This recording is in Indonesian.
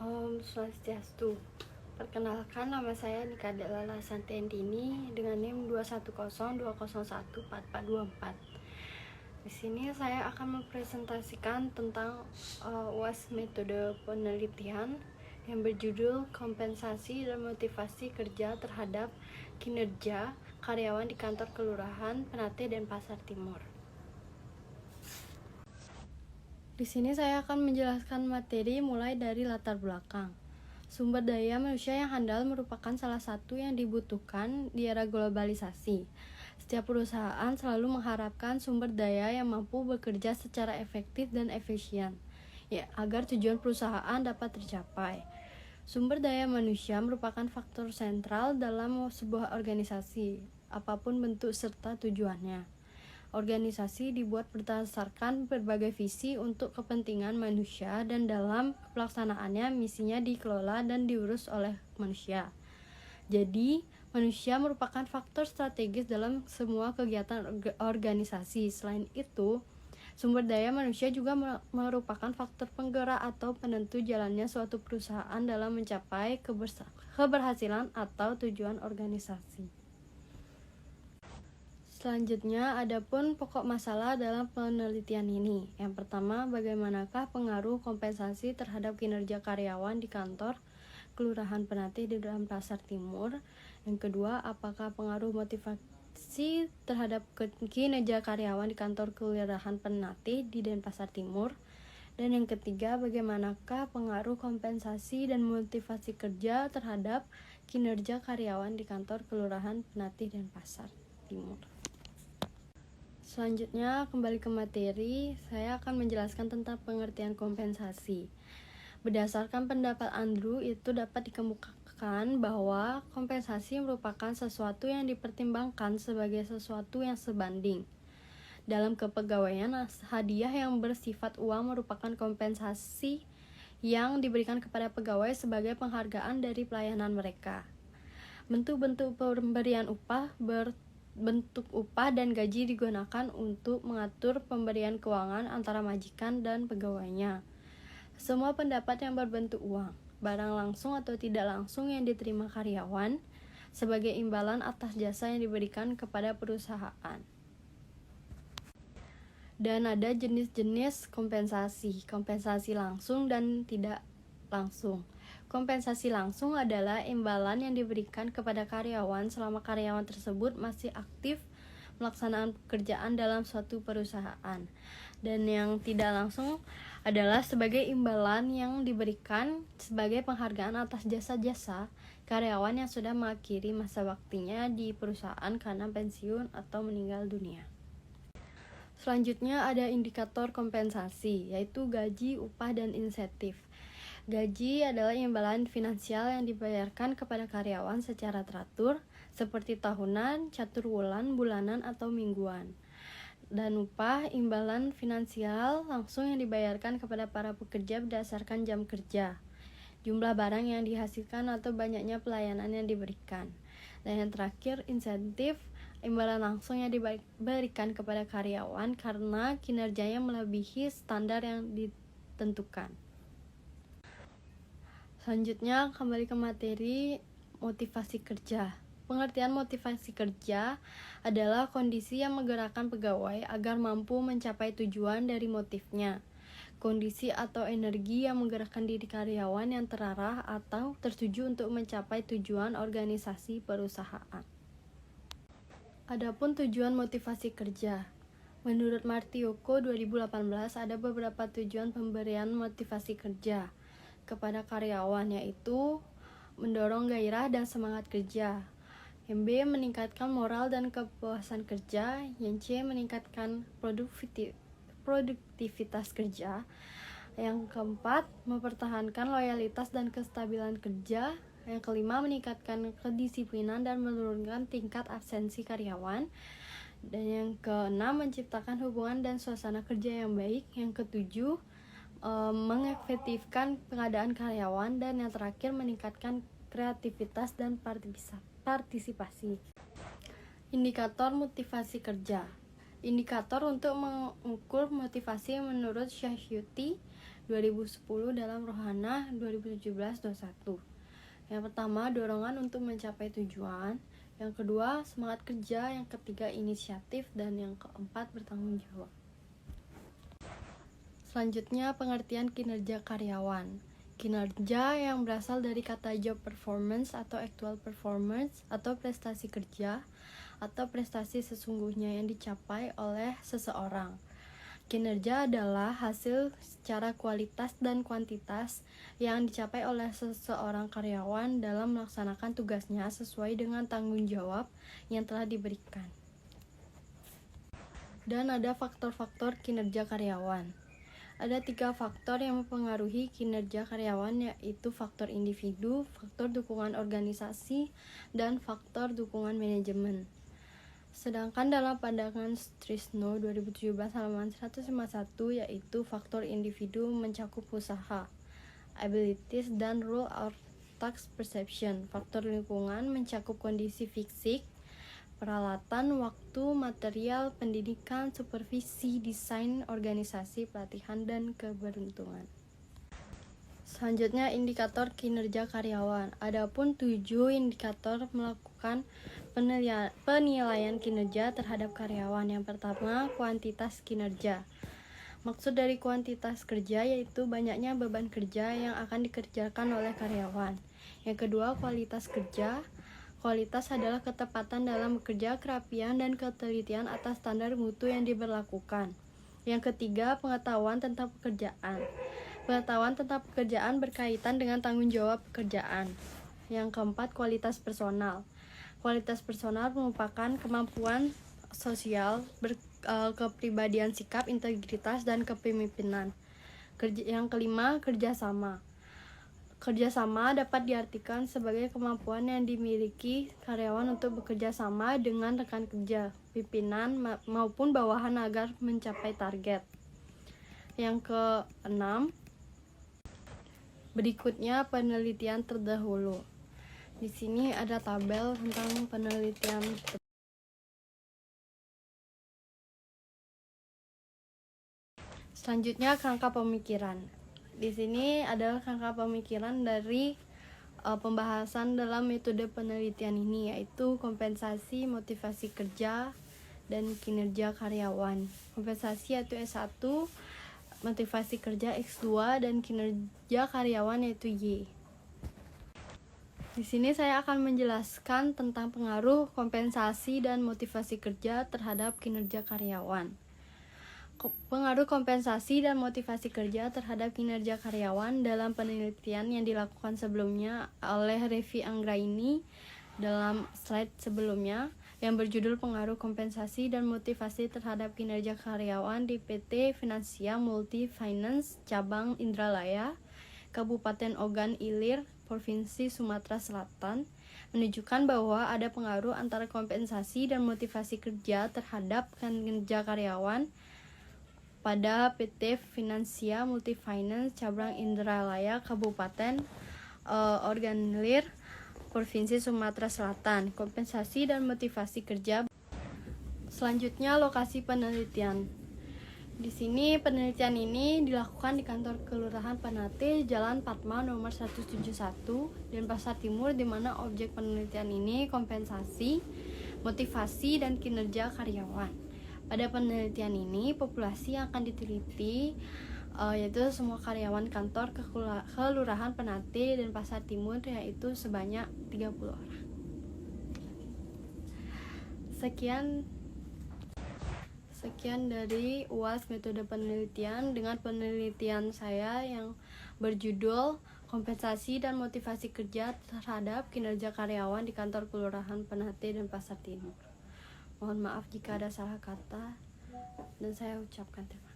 Om Swastiastu. Perkenalkan, nama saya Nika Delala Santiandini dengan NIM 21020144424. Di sini saya akan mempresentasikan tentang UAS metode penelitian yang berjudul Kompensasi dan Motivasi Kerja terhadap Kinerja Karyawan di Kantor Kelurahan Penate dan Pasar Timur. Di sini saya akan menjelaskan materi mulai dari latar belakang. Sumber daya manusia yang handal merupakan salah satu yang dibutuhkan di era globalisasi. Setiap perusahaan selalu mengharapkan sumber daya yang mampu bekerja secara efektif dan efisien, agar tujuan perusahaan dapat tercapai. Sumber daya manusia merupakan faktor sentral dalam sebuah organisasi, apapun bentuk serta tujuannya. Organisasi dibuat berdasarkan berbagai visi untuk kepentingan manusia dan dalam pelaksanaannya misinya dikelola dan diurus oleh manusia. Jadi, manusia merupakan faktor strategis dalam semua kegiatan organisasi. Selain itu, sumber daya manusia juga merupakan faktor penggerak atau penentu jalannya suatu perusahaan dalam mencapai keberhasilan atau tujuan organisasi. Selanjutnya, adapun pokok masalah dalam penelitian ini. Yang pertama, bagaimanakah pengaruh kompensasi terhadap kinerja karyawan di kantor Kelurahan Penate di dalam Pasar Timur? Yang kedua, apakah pengaruh motivasi terhadap kinerja karyawan di kantor Kelurahan Penate di Denpasar Timur? Dan yang ketiga, bagaimanakah pengaruh kompensasi dan motivasi kerja terhadap kinerja karyawan di kantor Kelurahan Penate dan Pasar Timur? Selanjutnya, kembali ke materi, saya akan menjelaskan tentang pengertian kompensasi. Berdasarkan pendapat Andrew, itu dapat dikemukakan bahwa kompensasi merupakan sesuatu yang dipertimbangkan sebagai sesuatu yang sebanding. Dalam kepegawaian, hadiah yang bersifat uang merupakan kompensasi yang diberikan kepada pegawai sebagai penghargaan dari pelayanan mereka. Bentuk-bentuk pemberian bentuk upah dan gaji digunakan untuk mengatur pemberian keuangan antara majikan dan pegawainya. Semua pendapat yang berbentuk uang, barang langsung atau tidak langsung yang diterima karyawan sebagai imbalan atas jasa yang diberikan kepada perusahaan. Dan ada jenis-jenis kompensasi langsung dan tidak langsung. Kompensasi langsung adalah imbalan yang diberikan kepada karyawan selama karyawan tersebut masih aktif melaksanakan pekerjaan dalam suatu perusahaan. Dan yang tidak langsung adalah sebagai imbalan yang diberikan sebagai penghargaan atas jasa-jasa karyawan yang sudah mengakhiri masa baktinya di perusahaan karena pensiun atau meninggal dunia. Selanjutnya ada indikator kompensasi, yaitu gaji, upah, dan insentif. Gaji adalah imbalan finansial yang dibayarkan kepada karyawan secara teratur, seperti tahunan, caturwulan, bulanan, atau mingguan. Dan upah, imbalan finansial langsung yang dibayarkan kepada para pekerja berdasarkan jam kerja, jumlah barang yang dihasilkan, atau banyaknya pelayanan yang diberikan. Dan yang terakhir, insentif, imbalan langsung yang diberikan kepada karyawan karena kinerjanya melebihi standar yang ditentukan. Selanjutnya, kembali ke materi motivasi kerja. Pengertian motivasi kerja adalah kondisi yang menggerakkan pegawai agar mampu mencapai tujuan dari motifnya. Kondisi atau energi yang menggerakkan diri karyawan yang terarah atau tertuju untuk mencapai tujuan organisasi perusahaan. Adapun tujuan motivasi kerja. Menurut Martioko 2018 ada beberapa tujuan pemberian motivasi kerja kepada karyawan, yaitu mendorong gairah dan semangat kerja, yang B meningkatkan moral dan kepuasan kerja, yang C meningkatkan produktivitas kerja, yang keempat mempertahankan loyalitas dan kestabilan kerja, yang kelima meningkatkan kedisiplinan dan menurunkan tingkat absensi karyawan, dan yang keenam menciptakan hubungan dan suasana kerja yang baik, yang ketujuh mengefektifkan pengadaan karyawan, dan yang terakhir meningkatkan kreativitas dan partisipasi. Indikator motivasi kerja. Indikator untuk mengukur motivasi menurut Shahyuti 2010 dalam Rohana 2017-21. Yang pertama, dorongan untuk mencapai tujuan. Yang kedua, semangat kerja. Yang ketiga, inisiatif. Dan yang keempat, bertanggung jawab. Selanjutnya, pengertian kinerja karyawan. Kinerja yang berasal dari kata job performance atau actual performance atau prestasi kerja atau prestasi sesungguhnya yang dicapai oleh seseorang. Kinerja adalah hasil secara kualitas dan kuantitas yang dicapai oleh seseorang karyawan dalam melaksanakan tugasnya sesuai dengan tanggung jawab yang telah diberikan. Dan ada faktor-faktor kinerja karyawan. Ada 3 faktor yang mempengaruhi kinerja karyawan, yaitu faktor individu, faktor dukungan organisasi, dan faktor dukungan manajemen. Sedangkan dalam pandangan Strisno 2017 halaman 151, yaitu faktor individu mencakup usaha, abilities, dan role or task perception. Faktor lingkungan mencakup kondisi fisik, peralatan, waktu, material, pendidikan, supervisi, desain, organisasi, pelatihan, dan keberuntungan. Selanjutnya, indikator kinerja karyawan. Adapun 7 indikator melakukan penilaian kinerja terhadap karyawan. Yang pertama, kuantitas kinerja. Maksud dari kuantitas kerja yaitu banyaknya beban kerja yang akan dikerjakan oleh karyawan. Yang kedua, kualitas kerja. Kualitas adalah ketepatan dalam bekerja, kerapian, dan ketelitian atas standar mutu yang diberlakukan. Yang ketiga, pengetahuan tentang pekerjaan. Pengetahuan tentang pekerjaan berkaitan dengan tanggung jawab pekerjaan. Yang keempat, kualitas personal. Kualitas personal merupakan kemampuan sosial, kepribadian, sikap, integritas, dan kepemimpinan. Yang kelima, kerjasama. Kerjasama dapat diartikan sebagai kemampuan yang dimiliki karyawan untuk bekerja sama dengan rekan kerja, pimpinan, maupun bawahan agar mencapai target. Yang keenam, berikutnya penelitian terdahulu. Di sini ada tabel tentang penelitian. Selanjutnya, kerangka pemikiran. Di sini adalah kerangka pemikiran dari pembahasan dalam metode penelitian ini, yaitu kompensasi, motivasi kerja, dan kinerja karyawan. Kompensasi yaitu S1, motivasi kerja X2, dan kinerja karyawan yaitu Y. Di sini saya akan menjelaskan tentang pengaruh kompensasi dan motivasi kerja terhadap kinerja karyawan. Pengaruh kompensasi dan motivasi kerja terhadap kinerja karyawan dalam penelitian yang dilakukan sebelumnya oleh Revi Anggraini dalam slide sebelumnya yang berjudul pengaruh kompensasi dan motivasi terhadap kinerja karyawan di PT Finansia Multi Finance Cabang Indralaya, Kabupaten Ogan Ilir, Provinsi Sumatera Selatan, menunjukkan bahwa ada pengaruh antara kompensasi dan motivasi kerja terhadap kinerja karyawan pada PT Finansia Multi Finance Cabang Indralaya, Kabupaten Ogan Ilir, Provinsi Sumatera Selatan. Kompensasi dan motivasi kerja. Selanjutnya, lokasi penelitian. Di sini penelitian ini dilakukan di kantor Kelurahan Penate, Jalan Patma nomor 171, Denpasar Timur, di mana objek penelitian ini kompensasi, motivasi, dan kinerja karyawan. Pada penelitian ini, populasi yang akan diteliti yaitu semua karyawan kantor Kelurahan Penate Denpasar Timur, yaitu sebanyak 30 orang. Sekian dari UAS metode penelitian dengan penelitian saya yang berjudul kompensasi dan motivasi kerja terhadap kinerja karyawan di kantor Kelurahan Penate Denpasar Timur. Mohon maaf jika ada salah kata dan saya ucapkan terima kasih.